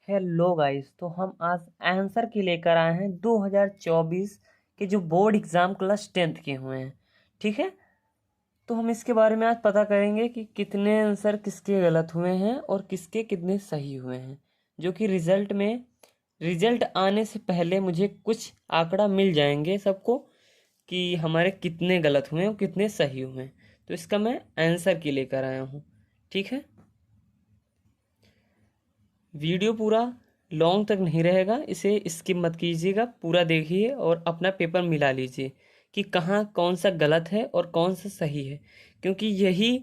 Hello guys, तो हम आज आंसर की लेकर आए हैं 2024 के जो बोर्ड एग्ज़ाम क्लास 10th के हुए हैं। ठीक है, तो हम इसके बारे में आज पता करेंगे कि कितने आंसर किसके गलत हुए हैं और किसके कितने सही हुए हैं। जो कि रिजल्ट आने से पहले मुझे कुछ आंकड़ा मिल जाएंगे सबको कि हमारे कितने गलत हुए हैं और कितने सही हुए हैं। तो इसका मैं आंसर की लेकर आया हूँ। ठीक है, वीडियो पूरा लॉन्ग तक नहीं रहेगा, इसे स्किप मत कीजिएगा, पूरा देखिए और अपना पेपर मिला लीजिए कि कहाँ कौन सा गलत है और कौन सा सही है, क्योंकि यही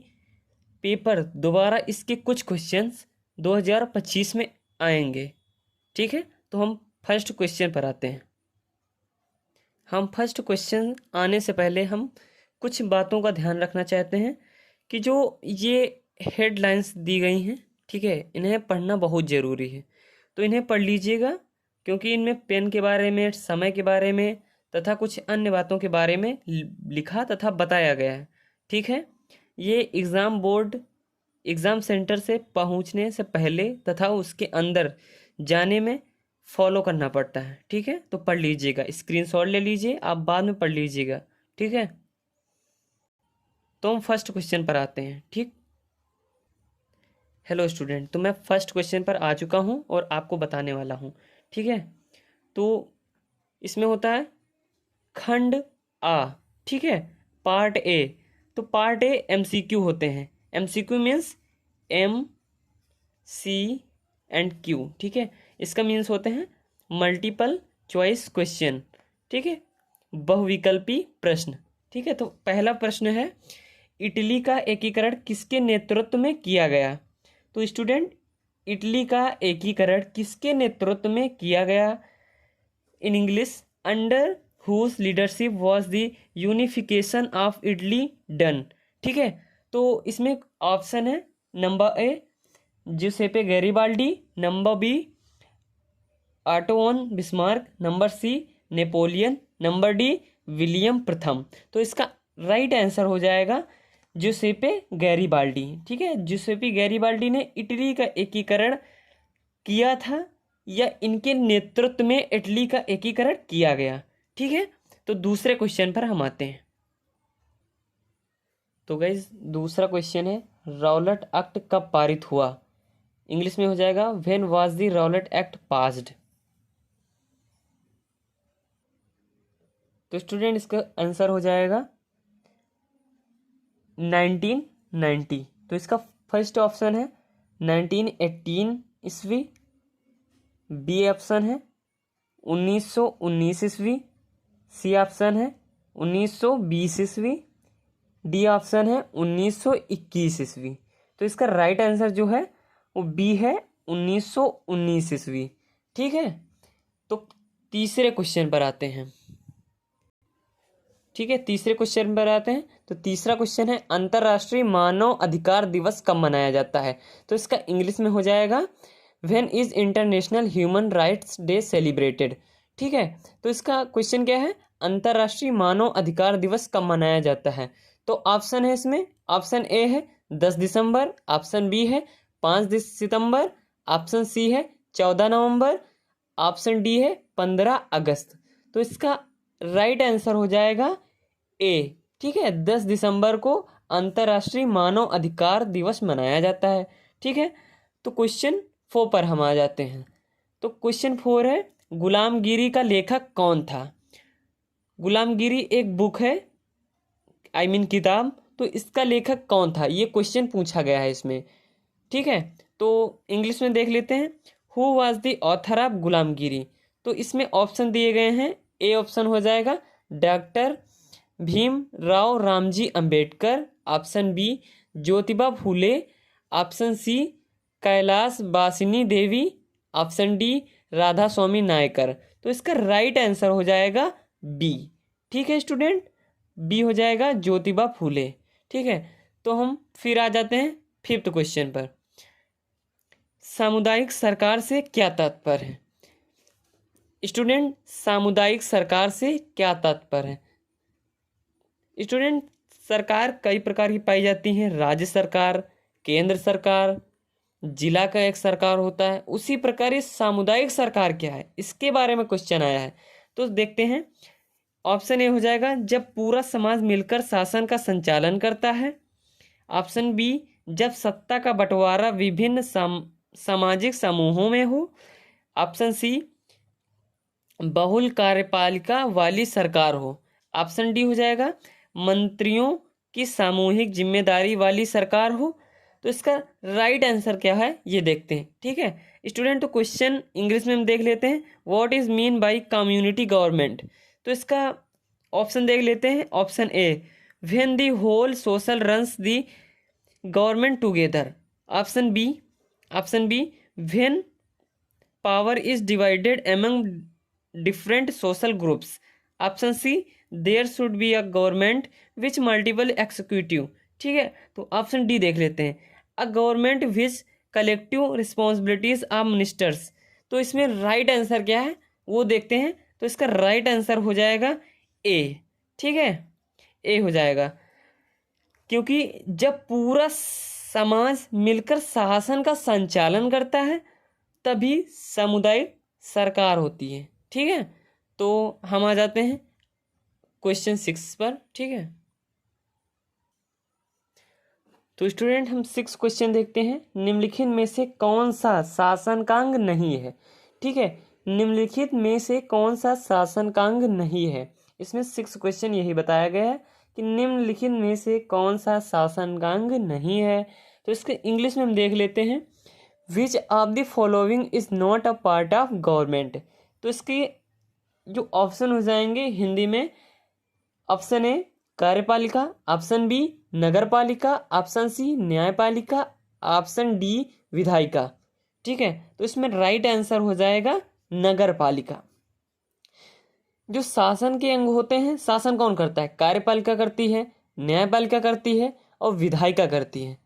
पेपर दोबारा इसके कुछ क्वेश्चंस 2025 में आएंगे। ठीक है, तो हम फर्स्ट क्वेश्चन पर आते हैं। हम फर्स्ट क्वेश्चन आने से पहले हम कुछ बातों का ध्यान रखना चाहते हैं कि जो ये हेडलाइंस दी गई हैं, ठीक है, इन्हें पढ़ना बहुत ज़रूरी है। तो इन्हें पढ़ लीजिएगा, क्योंकि इनमें पेन के बारे में, समय के बारे में तथा कुछ अन्य बातों के बारे में लिखा तथा बताया गया है। ठीक है, ये एग्ज़ाम सेंटर से पहुंचने से पहले तथा उसके अंदर जाने में फॉलो करना पड़ता है। ठीक है, तो पढ़ लीजिएगा, स्क्रीनशॉट ले लीजिए, आप बाद में पढ़ लीजिएगा। ठीक है, तो हम फर्स्ट क्वेश्चन पर आते हैं। ठीक, हेलो स्टूडेंट, तो मैं फर्स्ट क्वेश्चन पर आ चुका हूँ और आपको बताने वाला हूँ। ठीक है, तो इसमें होता है खंड आ। ठीक है, पार्ट ए। तो पार्ट ए एमसीक्यू होते हैं। MCQ means M C and Q. ठीक है, इसका मीन्स होते हैं मल्टीपल चॉइस क्वेश्चन। ठीक है, बहुविकल्पी प्रश्न। ठीक है, तो पहला प्रश्न है, इटली का एकीकरण किसके नेतृत्व में किया गया? तो स्टूडेंट, इटली का एकीकरण किसके नेतृत्व में किया गया? In English, under whose leadership was the unification of Italy done? ठीक है, तो इसमें ऑप्शन है, number A Giuseppe Garibaldi, number B Otto Bismarck, number C Napoleon, number D William प्रथम। तो इसका राइट आंसर हो जाएगा जुसेपे गैरिबाल्डी। ठीक है, जुसेपे गैरिबाल्डी ने इटली का एकीकरण किया था या इनके नेतृत्व में इटली का एकीकरण किया गया? ठीक है, तो दूसरे क्वेश्चन पर हम आते हैं। तो गाइस, दूसरा क्वेश्चन है, रॉलेट एक्ट कब पारित हुआ? इंग्लिश में हो जाएगा, when was the Rowlatt act passed? तो स्टूडेंट, इसका आंसर हो जाएगा 1990। तो इसका फर्स्ट ऑप्शन है 1918 ईस्वी, बी ऑप्शन है 1919 ईस्वी, सी ऑप्शन है 1920 ईस्वी, डी ऑप्शन है 1921 ईस्वी। तो इसका राइट आंसर जो है वो बी है, 1919 ईस्वी। ठीक है, तो तीसरे क्वेश्चन पर आते हैं। ठीक है, तीसरे क्वेश्चन पर आते हैं। तो तीसरा क्वेश्चन है, अंतर्राष्ट्रीय मानव अधिकार दिवस कब मनाया जाता है? तो इसका इंग्लिश में हो जाएगा, when is international human rights day celebrated? ठीक है, तो इसका क्वेश्चन क्या है, अंतर्राष्ट्रीय मानव अधिकार दिवस कब मनाया जाता है? तो ऑप्शन है इसमें, ऑप्शन ए है 10 दिसंबर, ऑप्शन बी है 5 सितंबर, ऑप्शन सी है 14 नवंबर, ऑप्शन डी है 15 अगस्त। तो इसका राइट आंसर हो जाएगा ए। ठीक है, 10 दिसंबर को अंतर्राष्ट्रीय मानव अधिकार दिवस मनाया जाता है। ठीक है, तो क्वेश्चन 4 पर हम आ जाते हैं। तो क्वेश्चन 4 है, गुलामगिरी का लेखक कौन था? गुलामगिरी एक बुक है, किताब। तो इसका लेखक कौन था, ये क्वेश्चन पूछा गया है इसमें। ठीक है, तो इंग्लिश में देख लेते हैं, who was the author of गुलामगिरी? तो इसमें ऑप्शन दिए गए हैं, ए ऑप्शन हो जाएगा doctor Bhim Rao Ramji Ambedkar, option B Jyotiba Phule, option C Kailash Basini Devi, option D Radha Swami Naicker. तो इसका राइट आंसर हो जाएगा बी। ठीक है स्टूडेंट, बी हो जाएगा ज्योतिबा फूले। ठीक है, तो हम फिर आ जाते हैं फिफ्थ क्वेश्चन पर। सामुदायिक सरकार से क्या तात्पर्य है? स्टूडेंट, सामुदायिक सरकार से क्या तात्पर्य है? स्टूडेंट, सरकार कई प्रकार की पाई जाती हैं, राज्य सरकार, केंद्र सरकार, जिला का एक सरकार होता है, उसी प्रकार ये सामुदायिक सरकार क्या है, इसके बारे में क्वेश्चन आया है। तो देखते हैं, ऑप्शन ए हो जाएगा जब पूरा समाज मिलकर शासन का संचालन करता है। ऑप्शन बी, जब सत्ता का बंटवारा विभिन्न सामाजिक समूहों में हो। ऑप्शन सी, बहुल कार्यपालिका वाली सरकार हो। ऑप्शन डी हो जाएगा मंत्रियों की सामूहिक जिम्मेदारी वाली सरकार हो। तो इसका राइट आंसर क्या है ये देखते हैं। ठीक है स्टूडेंट, तो क्वेश्चन इंग्लिश में हम देख लेते हैं, what is mean by community government. तो इसका ऑप्शन देख लेते हैं। Option A, when the whole social runs the government together. Option B, when power is divided among different social groups. Option C, there should be a government which multiple executive. ठीक है, तो option D देख लेते हैं, a government which collective responsibilities of ministers. तो इसमें right answer क्या है वो देखते हैं। तो इसका राइट आंसर हो जाएगा ए। ठीक है, ए हो जाएगा, क्योंकि जब पूरा समाज मिलकर शासन का संचालन करता है तभी सामुदायिक सरकार होती है। ठीक है, तो हम आ जाते हैं क्वेश्चन 6 पर। ठीक है, तो स्टूडेंट हम 6 क्वेश्चन देखते हैं, निम्नलिखित में से कौन सा शासनांग नहीं है। ठीक है, निम्नलिखित में से कौन सा शासनांग नहीं है। इसमें 6 क्वेश्चन यही बताया गया है कि निम्नलिखित में से कौन सा शासनांग नहीं है। तो इसके इंग्लिश में हम देख लेते हैं, which of the following is not a part of government. तो इसके जो ऑप्शन हो जाएंगे हिंदी में, ऑप्शन ए कार्यपालिका, ऑप्शन बी नगरपालिका, ऑप्शन सी न्यायपालिका, ऑप्शन डी विधायिका। ठीक है, तो इसमें राइट आंसर हो जाएगा नगरपालिका। जो शासन के अंग होते हैं, शासन कौन करता है, कार्यपालिका करती है, न्यायपालिका करती है और विधायिका करती है।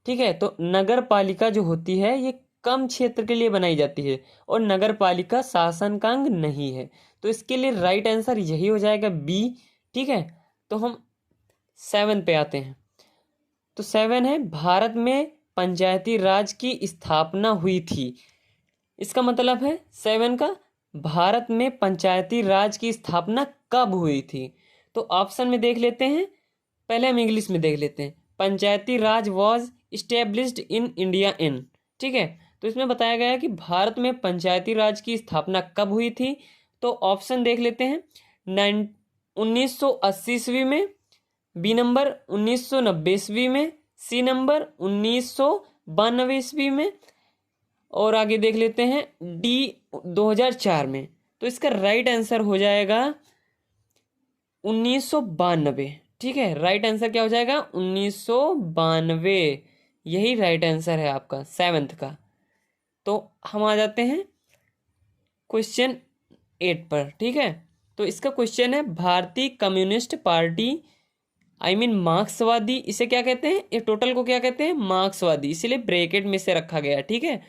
ठीक है, तो नगरपालिका जो होती है ये कम क्षेत्र के लिए बनाई जाती है और नगरपालिका शासन का अंग नहीं है। तो इसके लिए राइट आंसर यही हो जाएगा बी। ठीक है, तो हम 7 पे आते हैं। तो 7 है, भारत में पंचायती राज की स्थापना हुई थी। इसका मतलब है 7 का, भारत में पंचायती राज की स्थापना कब हुई थी। तो ऑप्शन में देख लेते हैं, पहले हम इंग्लिश में देख लेते हैं, Panchayati Raj was established in India in. ठीक है, तो इसमें बताया गया है कि भारत में पंचायती राज की स्थापना कब हुई थी। तो ऑप्शन देख लेते हैं, 1980 ईस्वी में, बी नंबर 1990 ईस्वी में, सी नंबर 1992 ईस्वी में और आगे देख लेते हैं डी 2004 में। तो इसका राइट आंसर हो जाएगा 1992। ठीक है, राइट आंसर क्या हो जाएगा 1992, यही राइट आंसर है आपका 7th का। तो हम आ जाते हैं क्वेश्चन 8 पर। ठीक है, तो इसका क्वेश्चन है, भारतीय कम्युनिस्ट पार्टी मार्क्सवादी, इसे क्या कहते हैं, ये टोटल को क्या कहते हैं, मार्क्सवादी, इसीलिए ब्रैकेट में से रखा गया। ठीक है,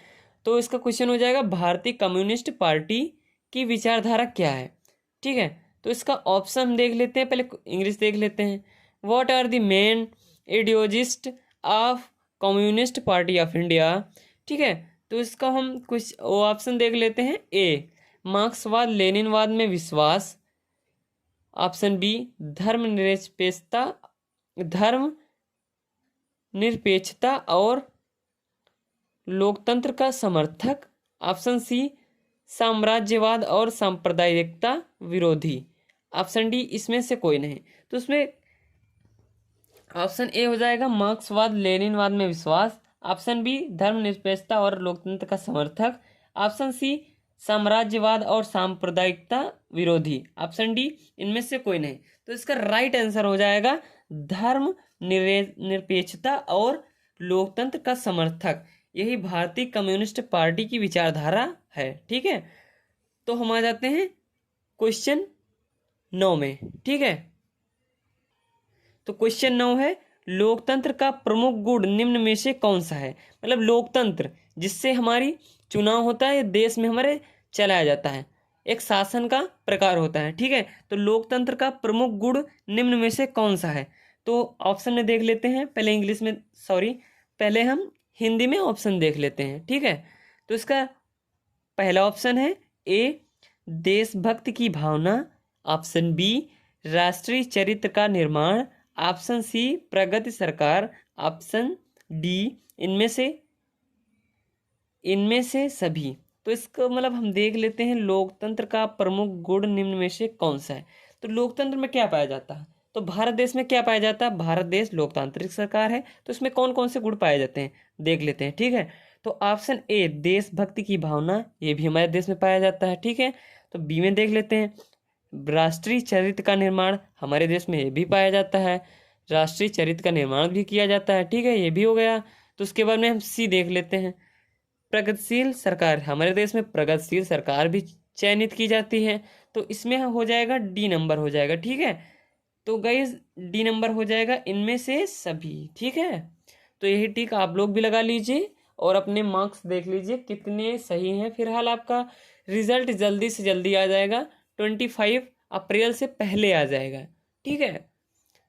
तो इसका क्वेश्चन हो जाएगा, भारतीय कम्युनिस्ट पार्टी की विचारधारा क्या है। ठीक है, तो इसका ऑप्शन देख लेते हैं, पहले इंग्लिश देख लेते हैं, what are the main ideologist of communist party of India. ठीक है, तो इसका हम कुछ ऑप्शन देख लेते हैं, ए मार्क्सवाद लेनिनवाद में विश्वास, ऑप्शन बी धर्म निरपेक्षता और लोकतंत्र का समर्थक, ऑप्शन सी साम्राज्यवाद और सांप्रदायिकता विरोधी, ऑप्शन डी इसमें से कोई नहीं। तो उसमें ऑप्शन ए हो जाएगा मार्क्सवाद लेनिनवाद में विश्वास, ऑप्शन बी धर्मनिरपेक्षता और लोकतंत्र का समर्थक, ऑप्शन सी साम्राज्यवाद और सांप्रदायिकता विरोधी, ऑप्शन डी इनमें से कोई नहीं। तो इसका राइट आंसर हो जाएगा धर्म निरपेक्षता और लोकतंत्र का समर्थक, यही भारतीय कम्युनिस्ट पार्टी की विचारधारा है। ठीक है, तो हम आ जाते हैं क्वेश्चन 9 में। ठीक है, तो क्वेश्चन 9 है, लोकतंत्र का प्रमुख गुण निम्न में से कौन सा है। मतलब लोकतंत्र जिससे हमारी चुनाव होता है, देश में हमारे चलाया जाता है, एक शासन का प्रकार होता है। ठीक है, तो लोकतंत्र का प्रमुख गुण निम्न में से कौन सा है। तो ऑप्शन में देख लेते हैं, पहले इंग्लिश में, पहले हम हिंदी में ऑप्शन देख लेते हैं, ठीक है। तो इसका पहला ऑप्शन है ए देशभक्ति की भावना, ऑप्शन बी राष्ट्रीय चरित्र का निर्माण, ऑप्शन सी प्रगति सरकार, ऑप्शन डी इनमें से सभी। तो इसका मतलब हम देख लेते हैं लोकतंत्र का प्रमुख गुण निम्न में से कौन सा है। तो लोकतंत्र में क्या पाया जाता है, तो भारत देश में क्या पाया जाता है, भारत देश लोकतांत्रिक सरकार है। तो इसमें कौन कौन से गुण पाए जाते हैं देख लेते हैं, ठीक है। तो ऑप्शन ए देशभक्ति की भावना, ये भी हमारे देश में पाया जाता है, ठीक है। तो बी में देख लेते हैं राष्ट्रीय चरित्र का निर्माण, हमारे देश में ये भी पाया जाता है, राष्ट्रीय चरित्र का निर्माण भी किया जाता है, ठीक है, ये भी हो गया। तो उसके बाद में हम सी देख लेते हैं प्रगतिशील सरकार, हमारे देश में प्रगतिशील सरकार भी चयनित की जाती है। तो इसमें हो जाएगा डी नंबर हो जाएगा, ठीक है। तो गाइस डी नंबर हो जाएगा इनमें से सभी, ठीक है। तो यही टिक आप लोग भी लगा लीजिए और अपने मार्क्स देख लीजिए कितने सही हैं। फिलहाल आपका रिजल्ट जल्दी से जल्दी आ जाएगा, 25 अप्रैल से पहले आ जाएगा, ठीक है।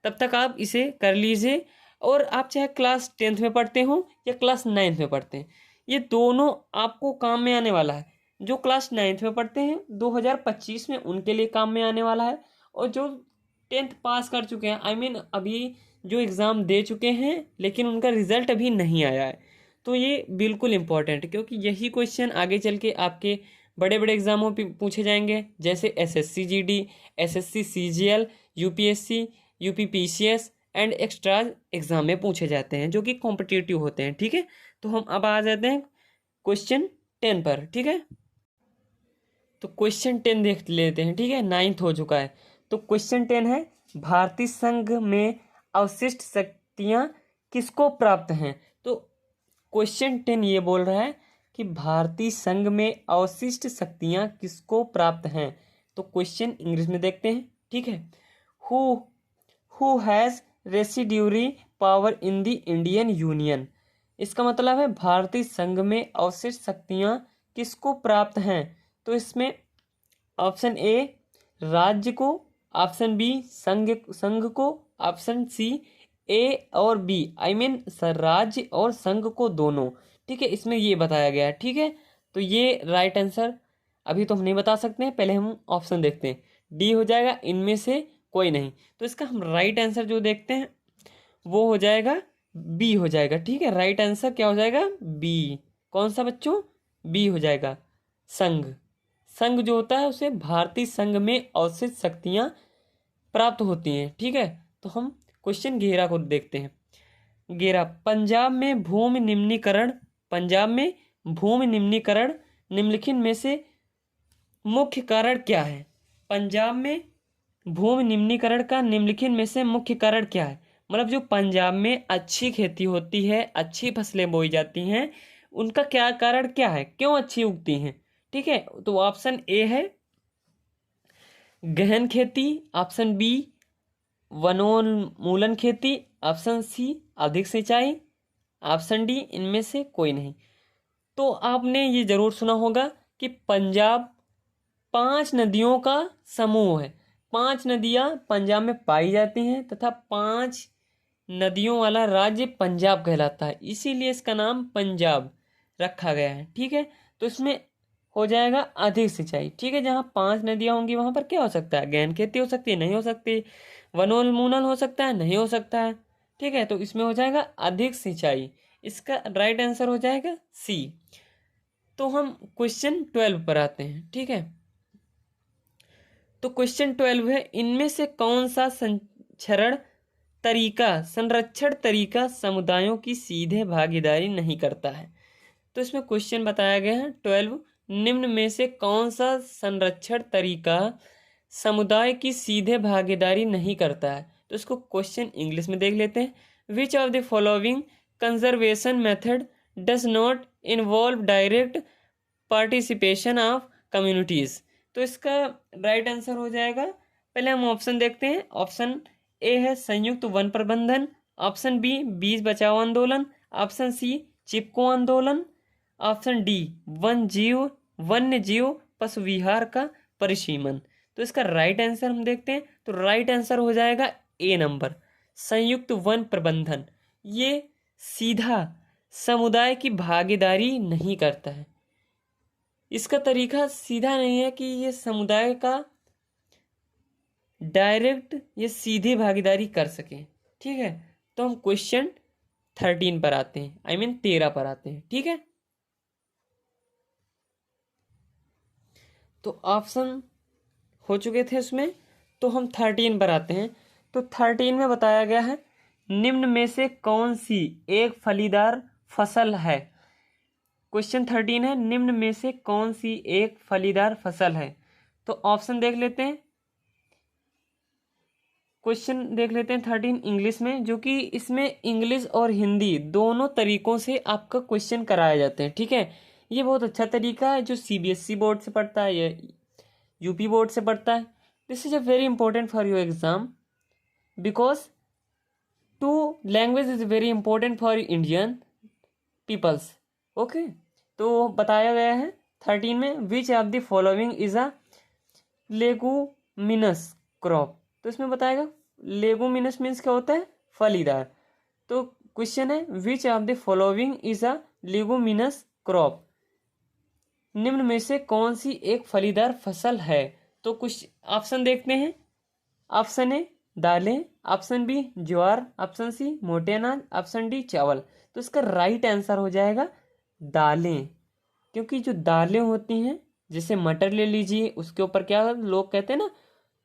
तब तक आप इसे कर लीजिए। और आप चाहे क्लास 10th में पढ़ते हो या क्लास 9th में पढ़ते हैं, ये दोनों आपको काम में आने वाला है। जो क्लास 9th में पढ़ते हैं 2025 में उनके लिए काम में आने वाला है, और जो 10th पास कर चुके हैं, आई मीन अभी जो एग्ज़ाम दे चुके हैं लेकिन उनका रिजल्ट अभी नहीं आया है, तो ये बिल्कुल इम्पोर्टेंट, क्योंकि यही क्वेश्चन आगे चल के आपके बड़े बड़े एग्जामों पे पूछे जाएंगे, जैसे SSC GD, SSC CGL, UPSC, UPPCS and extra exam में पूछे जाते हैं जो कि कॉम्पिटिटिव होते हैं, ठीक है। तो हम अब आ जाते हैं क्वेश्चन 10 पर, ठीक है। तो क्वेश्चन 10 देख लेते हैं, ठीक है, 9th हो चुका है। तो क्वेश्चन 10 है भारतीय संघ में अवशिष्ट शक्तियां किसको प्राप्त हैं। तो क्वेश्चन 10 ये बोल रहा है कि भारतीय संघ में अवशिष्ट शक्तियां किसको प्राप्त हैं। तो क्वेश्चन इंग्लिश में देखते हैं, ठीक है। Who has residuary power in the Indian union. इसका मतलब है भारतीय संघ में अवशिष्ट शक्तियां किसको प्राप्त हैं। तो इसमें ऑप्शन ए राज्य को, ऑप्शन बी संघ को, ऑप्शन सी ए और बी, आई मीन राज्य और संघ को दोनों, ठीक है। इसमें ये बताया गया है, ठीक है। तो ये राइट आंसर अभी तो हम नहीं बता सकते हैं, पहले हम ऑप्शन देखते हैं। डी हो जाएगा इनमें से कोई नहीं। तो इसका हम राइट आंसर जो देखते हैं वो हो जाएगा बी हो जाएगा, ठीक है। राइट आंसर क्या हो जाएगा बी। कौन सा बच्चों, बी हो जाएगा। संघ, संघ जो होता है उसे भारतीय संघ में अवशिष्ट शक्तियां प्राप्त होती हैं, ठीक है। तो हम क्वेश्चन 11 को देखते हैं। 11 पंजाब में भूमि निम्नीकरण, पंजाब में भूमि निम्नीकरण निम्नलिखित में से मुख्य कारण क्या है। पंजाब में भूमि निम्नीकरण का निम्नलिखित में से मुख्य कारण क्या है। मतलब जो पंजाब में अच्छी खेती होती है, अच्छी फसलें बोई जाती हैं, उनका क्या कारण क्या है, क्यों अच्छी उगती हैं, ठीक है। तो ऑप्शन ए है गहन खेती, ऑप्शन बी वनोन्मूलन खेती, ऑप्शन सी अधिक सिंचाई, ऑप्शन डी इनमें से कोई नहीं। तो आपने ये जरूर सुना होगा कि पंजाब 5 नदियों का समूह है। 5 नदियां पंजाब में पाई जाती हैं तथा 5 नदियों वाला राज्य पंजाब कहलाता है, इसीलिए इसका नाम पंजाब रखा गया है, ठीक है। तो इसमें हो जाएगा अधिक सिंचाई, ठीक है। जहाँ 5 नदियां होंगी वहां पर क्या हो सकता है, गहन खेती हो सकती है, नहीं हो सकती, वनोन्मूलन हो सकता है, नहीं हो सकता है, ठीक है। तो इसमें हो जाएगा अधिक सिंचाई, इसका राइट आंसर हो जाएगा सी। तो हम क्वेश्चन 12 पर आते हैं, ठीक है। तो क्वेश्चन 12 है इनमें से कौन सा संरक्षण तरीका समुदायों की सीधे भागीदारी नहीं करता है। तो इसमें क्वेश्चन बताया गया है 12 निम्न में से कौन सा संरक्षण तरीका समुदाय की सीधे भागीदारी नहीं करता है। तो इसको क्वेश्चन इंग्लिश में देख लेते हैं। Which of the following conservation method does not involve direct participation of communities. तो इसका राइट आंसर हो जाएगा, पहले हम ऑप्शन देखते हैं। ऑप्शन ए है संयुक्त वन प्रबंधन, ऑप्शन बी बीज बचाओ आंदोलन, ऑप्शन सी चिपको आंदोलन, ऑप्शन डी वन्य जीव पशु विहार का परिसीमन। तो इसका राइट आंसर हम देखते हैं। तो राइट आंसर हो जाएगा ए नंबर संयुक्त वन प्रबंधन। ये सीधा समुदाय की भागीदारी नहीं करता है। इसका तरीका सीधा नहीं है कि ये समुदाय का डायरेक्ट ये सीधे भागीदारी कर सके। ठीक है, तो हम क्वेश्चन 13 पर आते हैं, आई मीन 13 पर आते हैं। ठीक है, तो ऑप्शन हो चुके थे उसमें, तो हम 13 पर आते हैं। तो 13 में बताया गया है निम्न में से कौन सी एक फलीदार फसल है। क्वेश्चन 13 है निम्न में से कौन सी एक फलीदार फसल है। तो ऑप्शन देख लेते हैं, क्वेश्चन देख लेते हैं 13 इंग्लिश में, जो कि इसमें इंग्लिश और हिंदी दोनों तरीकों से आपका क्वेश्चन कराए जाते हैं। ठीक है, ये बहुत अच्छा तरीका है जो सीबीएसई बोर्ड से पढ़ता है या यूपी बोर्ड से पढ़ता है। This is a very important for your exam because two language is very important for Indian peoples. Okay, तो बताया गया है 13 में which of the following is a leguminous crop. तो इसमें बताएगा लेगुमिनस मीन्स क्या होता है, फलीदार। तो क्वेश्चन है विच of the following is a leguminous crop, निम्न में से कौन सी एक फलीदार फसल है। तो कुछ ऑप्शन देखते हैं। ऑप्शन ए दालें, ऑप्शन बी ज्वार, ऑप्शन सी मोटे अनाज, ऑप्शन डी चावल। तो इसका राइट आंसर हो जाएगा दालें, क्योंकि जो दालें होती हैं, जैसे मटर ले लीजिए, उसके ऊपर क्या लोग कहते हैं ना,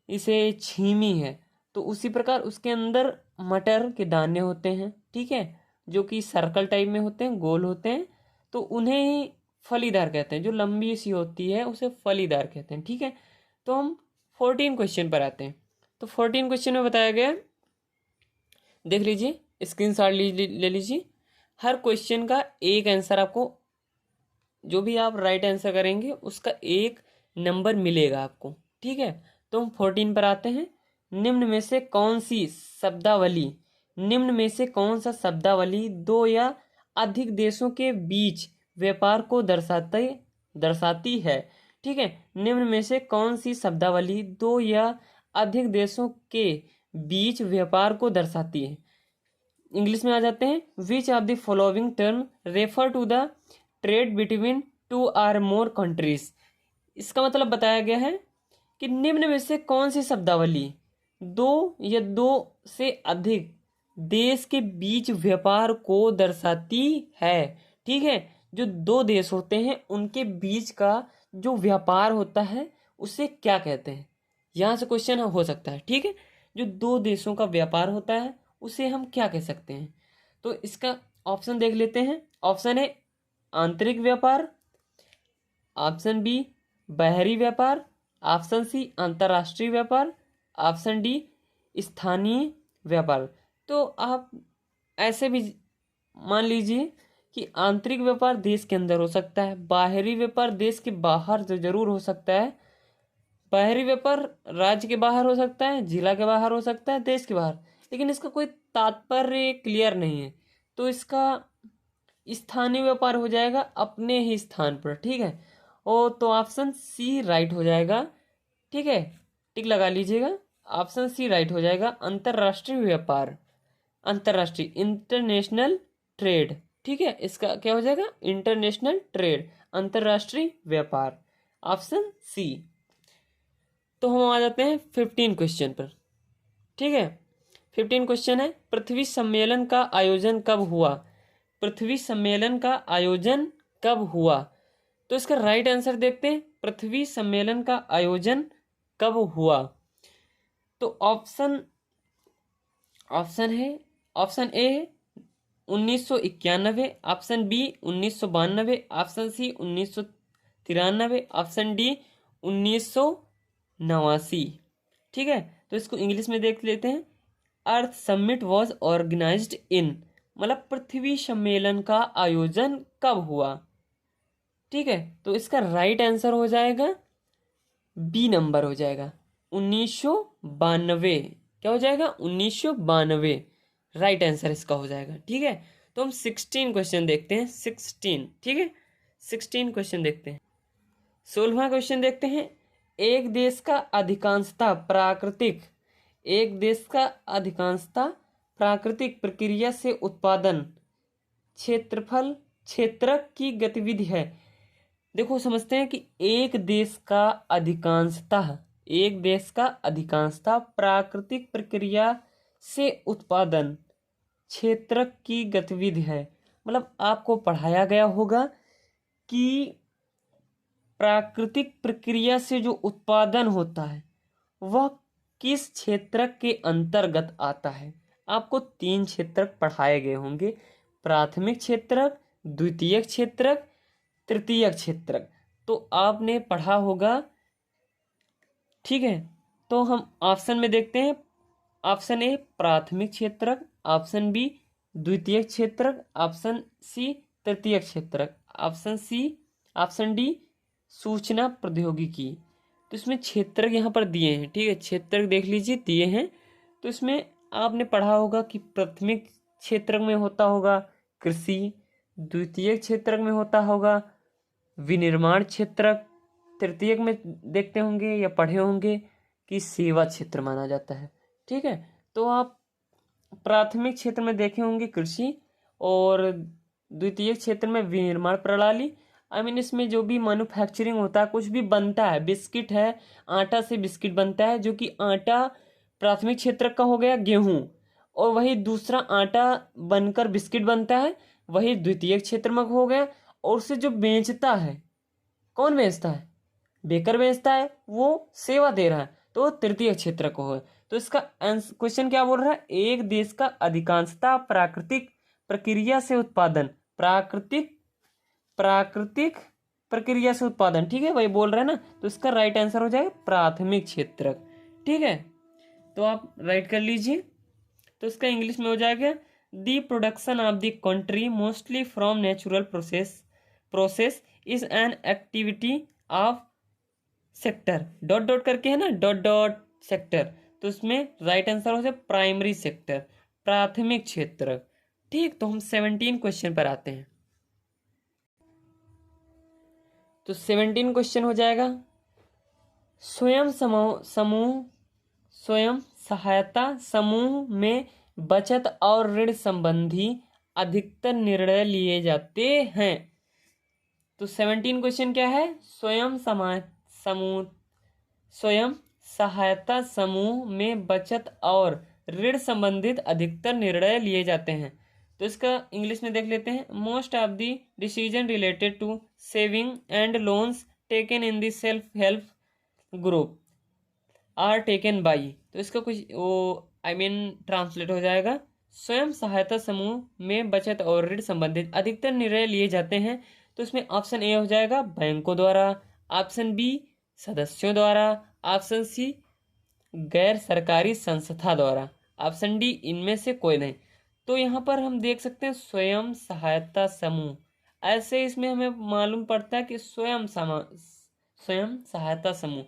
इसे छीमी है, तो उसी प्रकार उसके अंदर मटर के दाने होते हैं। ठीक है, जो कि सर्कल टाइप में होते हैं, गोल होते हैं, तो उन्हें ही फलीदार कहते हैं। जो लंबी सी होती है उसे फलीदार कहते हैं। ठीक है, तो हम 14 क्वेश्चन पर आते हैं। तो 14 क्वेश्चन में बताया गया, देख लीजिए, स्क्रीनशॉट ले लीजिए। हर क्वेश्चन का एक आंसर आपको, जो भी आप राइट आंसर करेंगे उसका एक नंबर मिलेगा आपको। ठीक है, तो हम 14 पर आते हैं। निम्न में से कौन सी शब्दावली, निम्न में से कौन सा शब्दावली दो या अधिक देशों के बीच व्यापार को दर्शाती है। ठीक है, निम्न में से कौन सी शब्दावली दो या अधिक देशों के बीच व्यापार को दर्शाती है। इंग्लिश में आ जाते हैं। Which of the following term refer to the trade between two or more countries. इसका मतलब बताया गया है कि निम्न में से कौन सी शब्दावली दो या दो से अधिक देश के बीच व्यापार को दर्शाती है। ठीक है, जो दो देश होते हैं उनके बीच का जो व्यापार होता है उसे क्या कहते हैं, यहाँ से क्वेश्चन हो सकता है। ठीक है, जो दो देशों का व्यापार होता है उसे हम क्या कह सकते हैं। तो इसका ऑप्शन देख लेते हैं। ऑप्शन ए आंतरिक व्यापार, ऑप्शन बी बाहरी व्यापार, ऑप्शन सी अंतर्राष्ट्रीय व्यापार, ऑप्शन डी स्थानीय व्यापार। तो आप ऐसे भी मान लीजिए कि आंतरिक व्यापार देश के अंदर हो सकता है, बाहरी व्यापार देश के बाहर तो जरूर हो सकता है। बाहरी व्यापार राज्य के बाहर हो सकता है, जिला के बाहर हो सकता है, देश के बाहर, लेकिन इसका कोई तात्पर्य क्लियर नहीं है। तो इसका स्थानीय व्यापार हो जाएगा अपने ही स्थान पर। ठीक है, ओ तो ऑप्शन सी राइट हो जाएगा। ठीक है, टिक लगा लीजिएगा, ऑप्शन सी राइट हो जाएगा, अंतर्राष्ट्रीय व्यापार, अंतर्राष्ट्रीय इंटरनेशनल ट्रेड। ठीक है, इसका क्या हो जाएगा, इंटरनेशनल ट्रेड, अंतर्राष्ट्रीय व्यापार, ऑप्शन सी। तो हम आ जाते हैं 15 क्वेश्चन पर। ठीक है, 15 क्वेश्चन है पृथ्वी सम्मेलन का आयोजन कब हुआ। पृथ्वी सम्मेलन का आयोजन कब हुआ। तो इसका राइट आंसर देखते हैं, पृथ्वी सम्मेलन का आयोजन कब हुआ। तो ऑप्शन है, ऑप्शन ए है 1991, option B 1992, option C 1993, option D 1989। ठीक है, तो इसको इंग्लिश में देख लेते हैं। अर्थ समिट वॉज ऑर्गेनाइज्ड इन, मतलब पृथ्वी सम्मेलन का आयोजन कब हुआ। ठीक है, तो इसका राइट आंसर हो जाएगा बी नंबर हो जाएगा 1992। क्या हो जाएगा, 1992 राइट आंसर इसका हो जाएगा। ठीक है, तो हम 16 क्वेश्चन देखते हैं। 16, ठीक है, 16 क्वेश्चन देखते हैं। 16वां क्वेश्चन देखते हैं। एक देश का अधिकांशतः प्राकृतिक प्रक्रिया से उत्पादन क्षेत्रफल क्षेत्रक की गतिविधि है। देखो समझते हैं कि एक देश का अधिकांशतः प्राकृतिक प्रक्रिया से उत्पादन क्षेत्रक की गतिविधि है। मतलब आपको पढ़ाया गया होगा कि प्राकृतिक प्रक्रिया से जो उत्पादन होता है वह किस क्षेत्रक के अंतर्गत आता है। आपको 3 क्षेत्रक पढ़ाए गए होंगे, प्राथमिक क्षेत्रक, द्वितीयक क्षेत्रक, तृतीयक क्षेत्रक। तो आपने पढ़ा होगा, ठीक है। तो हम ऑप्शन में देखते हैं। ऑप्शन ए प्राथमिक क्षेत्रक, ऑप्शन बी द्वितीयक क्षेत्रक, ऑप्शन सी तृतीयक क्षेत्रक, ऑप्शन डी सूचना प्रौद्योगिकी। तो इसमें क्षेत्रक यहाँ पर दिए हैं, ठीक है। क्षेत्रक देख लीजिए दिए हैं। तो इसमें आपने पढ़ा होगा कि प्राथमिक क्षेत्रक में होता होगा कृषि, द्वितीय क्षेत्रक में होता होगा विनिर्माण क्षेत्रक, तृतीयक में देखते होंगे या पढ़े होंगे कि सेवा क्षेत्र माना जाता है, ठीक है। तो आप प्राथमिक क्षेत्र में देखे होंगे कृषि और द्वितीय क्षेत्र में विनिर्माण प्रणाली। इसमें जो भी मैन्युफैक्चरिंग होता है, कुछ भी बनता है, बिस्किट है, आटा से बिस्किट बनता है, जो कि आटा प्राथमिक क्षेत्र का हो गया गेहूं, और वही दूसरा आटा बनकर बिस्किट बनता है वही द्वितीय क्षेत्र में हो गया। और उसे जो बेचता है, कौन बेचता है? बेकर बेचता है, वो सेवा दे रहा है, तो तृतीय क्षेत्र को है। तो इसका क्वेश्चन क्या बोल रहा है? एक देश का अधिकांशतः प्राकृतिक प्रक्रिया से उत्पादन, प्राकृतिक प्रक्रिया से उत्पादन, ठीक है, वही बोल रहे हैं ना। तो इसका राइट आंसर हो जाएगा प्राथमिक क्षेत्र, ठीक है। तो आप राइट कर लीजिए। तो इसका इंग्लिश में हो जाएगा the production of the country mostly from natural process is an activity of sector, dot dot करके है ना, डॉट डॉट सेक्टर। तो इसमें राइट आंसर हो जाए प्राइमरी सेक्टर, प्राथमिक क्षेत्र, ठीक। तो हम 17 क्वेश्चन पर आते हैं। तो 17 क्वेश्चन हो जाएगा स्वयं सहायता समूह में बचत और ऋण संबंधी अधिकतर निर्णय लिए जाते हैं। तो 17 क्वेश्चन क्या है? स्वयं सहायता समूह में बचत और ऋण संबंधित अधिकतर निर्णय लिए जाते हैं। तो इसका इंग्लिश में देख लेते हैं। Most of the decision related to saving and loans taken in the self help group are taken by. तो इसका कुछ ट्रांसलेट हो जाएगा, स्वयं सहायता समूह में बचत और ऋण संबंधित अधिकतर निर्णय लिए जाते हैं। तो इसमें ऑप्शन ए हो जाएगा बैंकों द्वारा, ऑप्शन बी सदस्यों द्वारा, ऑप्शन सी गैर सरकारी संस्था द्वारा, ऑप्शन डी इनमें से कोई नहीं। तो यहाँ पर हम देख सकते हैं स्वयं सहायता समूह, ऐसे इसमें हमें मालूम पड़ता है कि स्वयं सहायता समूह।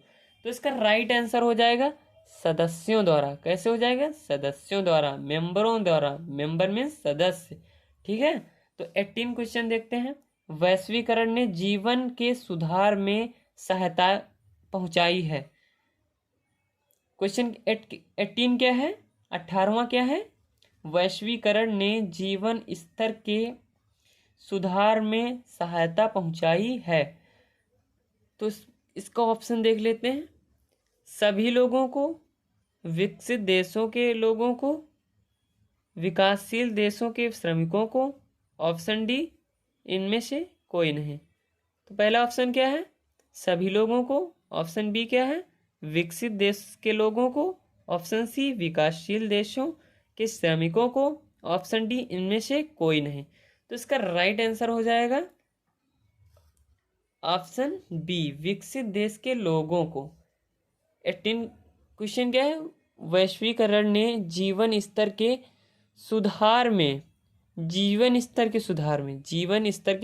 तो इसका राइट आंसर हो जाएगा सदस्यों द्वारा। कैसे हो जाएगा? सदस्यों द्वारा, मेंबरों द्वारा, मेंबर मीन्स सदस्य, ठीक है। तो 18 क्वेश्चन देखते हैं। वैश्वीकरण ने जीवन के सुधार में सहायता पहुंचाई है। क्वेश्चन 18 क्या है? 18वां क्या है? वैश्वीकरण ने जीवन स्तर के सुधार में सहायता पहुंचाई है। तो इसका ऑप्शन देख लेते हैं। सभी लोगों को, विकसित देशों के लोगों को, विकासशील देशों के श्रमिकों को, ऑप्शन डी इनमें से कोई नहीं। तो पहला ऑप्शन क्या है? सभी लोगों को, ऑप्शन बी क्या है? विकसित देश के लोगों को, ऑप्शन सी विकासशील देशों के श्रमिकों को, ऑप्शन डी इनमें से कोई नहीं। तो इसका राइट आंसर हो जाएगा ऑप्शन बी विकसित देश के लोगों को। 18 क्वेश्चन क्या है? वैश्वीकरण ने जीवन स्तर के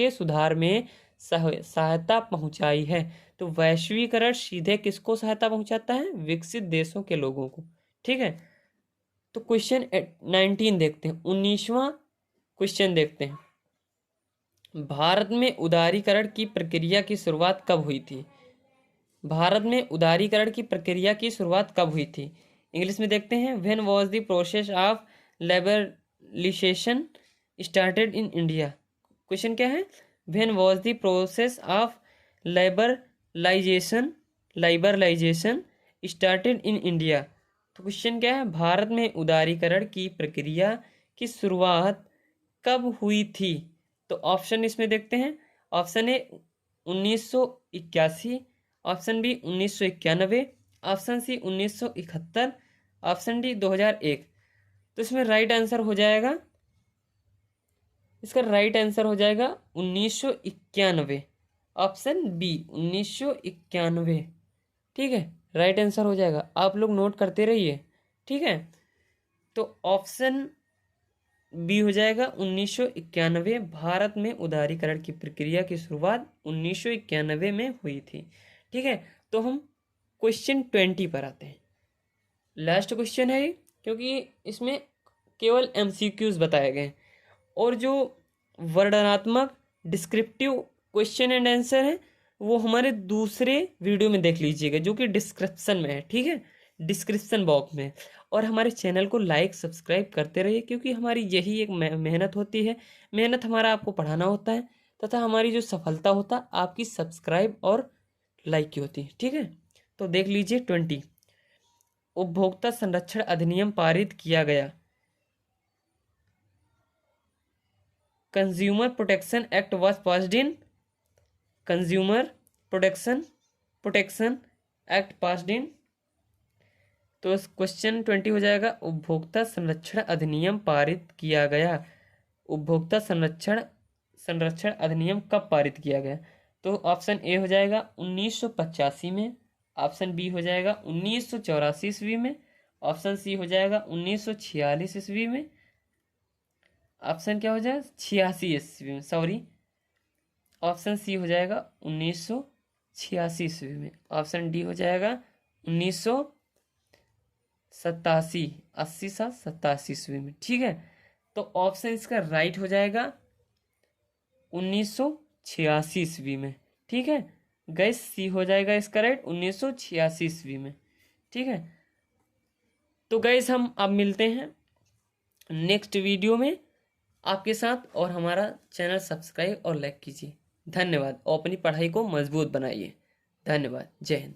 सुधार में सहायता पहुंचाई है। तो वैश्वीकरण सीधे किसको सहायता पहुंचाता है? विकसित देशों के लोगों को, ठीक है। तो क्वेश्चन 19 देखते हैं। 19वां क्वेश्चन देखते हैं। भारत में उदारीकरण की प्रक्रिया की शुरुआत कब हुई थी? भारत में उदारीकरण की प्रक्रिया की शुरुआत कब हुई थी? इंग्लिश में देखते हैं। When was the process of liberalisation started in India. Question क्या है, when was the process of liberalisation started in India. तो क्वेश्चन क्या है, भारत में उदारीकरण की प्रक्रिया की शुरुआत कब हुई थी। तो ऑप्शन इसमें देखते हैं। Option A 1981, option B 1991, option C 1971, option D 2001। तो इसमें राइट आंसर हो जाएगा, इसका राइट आंसर हो जाएगा 1991, ऑप्शन बी 1991। ठीक है, राइट आंसर हो जाएगा। आप लोग नोट करते रहिए, ठीक है। तो ऑप्शन बी हो जाएगा 1991। भारत में उदारीकरण की प्रक्रिया की शुरुआत 1991 में हुई थी। ठीक है, तो हम क्वेश्चन 20 पर आते हैं। लास्ट क्वेश्चन है क्योंकि इसमें केवल एमसीक्यूज बताए गए और जो वर्णनात्मक डिस्क्रिप्टिव क्वेश्चन एंड आंसर है वो हमारे दूसरे वीडियो में देख लीजिएगा, जो कि डिस्क्रिप्शन में है। ठीक है, डिस्क्रिप्शन बॉक्स में। और हमारे चैनल को लाइक सब्सक्राइब करते रहिए, क्योंकि हमारी यही एक मेहनत होती है। मेहनत हमारा आपको पढ़ाना होता है, तथा हमारी जो सफलता होता है आपकी सब्सक्राइब और लाइक की होती है। ठीक है, तो देख लीजिए 20, उपभोक्ता संरक्षण अधिनियम पारित किया गया। Consumer protection act was passed in, consumer protection act passed in. तो क्वेश्चन 20 हो जाएगा, उपभोक्ता संरक्षण अधिनियम पारित किया गया। उपभोक्ता संरक्षण अधिनियम कब पारित किया गया। तो ऑप्शन ए हो जाएगा 1985 में, ऑप्शन बी हो जाएगा 1984 ईस्वी में, ऑप्शन सी हो जाएगा 1946 ईस्वी में, ऑप्शन क्या हो जाएगा 86 ईस्वी में, सॉरी, ऑप्शन सी हो जाएगा 1986 ईस्वी में, ऑप्शन डी हो जाएगा 1987, 87 ईस्वी में। ठीक है, तो ऑप्शन इसका राइट हो जाएगा 1986 ईस्वी में। ठीक है गैस, सी हो जाएगा इसका राइट 1986 ईस्वी में। ठीक है, तो गैस हम अब मिलते हैं नेक्स्ट वीडियो में आपके साथ, और हमारा चैनल सब्सक्राइब और लाइक कीजिए। धन्यवाद, और अपनी पढ़ाई को मजबूत बनाइए। धन्यवाद, जय हिंद।